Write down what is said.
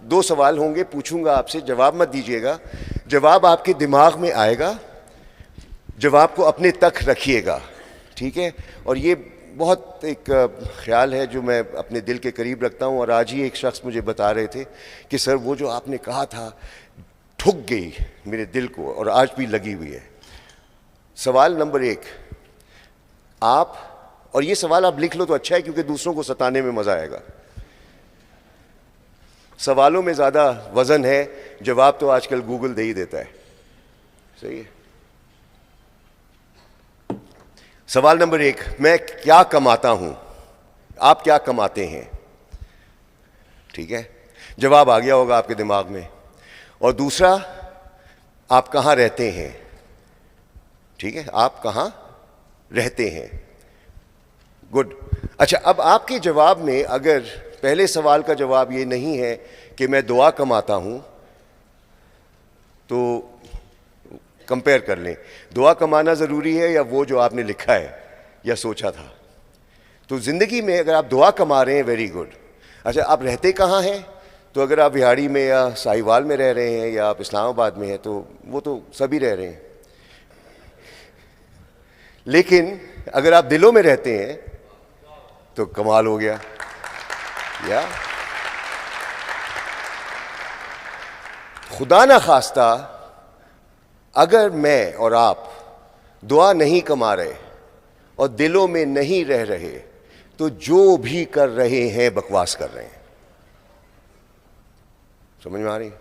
2 सवाल होंगे, पूछूंगा आपसे, जवाब मत दीजिएगा। जवाब आपके दिमाग में आएगा, जवाब को अपने तक रखिएगा, ठीक है। और ये बहुत एक ख्याल है जो मैं अपने दिल के करीब रखता हूँ। और आज ही एक शख्स मुझे बता रहे थे कि सर वो जो आपने कहा था ठुक गई मेरे दिल को और आज भी लगी हुई है। सवाल नंबर 1, आप, और ये सवाल आप लिख लो तो अच्छा है क्योंकि दूसरों को सताने में मज़ा आएगा। सवालों में ज़्यादा वज़न है, जवाब तो आजकल गूगल दे ही देता है, सही है। सवाल नंबर 1, मैं क्या कमाता हूं, आप क्या कमाते हैं, ठीक है, जवाब आ गया होगा आपके दिमाग में। और दूसरा, आप कहां रहते हैं, ठीक है, आप कहां रहते हैं, गुड। अच्छा, अब आपके जवाब में अगर पहले सवाल का जवाब ये नहीं है कि मैं दुआ कमाता हूं, तो कंपेयर कर लें, दुआ कमाना ज़रूरी है या वो जो आपने लिखा है या सोचा था। तो ज़िंदगी में अगर आप दुआ कमा रहे हैं, वेरी गुड। अच्छा, आप रहते कहाँ हैं, तो अगर आप बिहाड़ी में या साहिवाल में रह रहे हैं या आप इस्लामाबाद में हैं तो वो तो सभी रह रहे हैं। लेकिन अगर आप दिलों में रहते हैं तो कमाल हो गया। या खुदा ना खास्ता अगर मैं और आप दुआ नहीं कमा रहे और दिलों में नहीं रह रहे तो जो भी कर रहे हैं बकवास कर रहे हैं। समझ में आ रही है?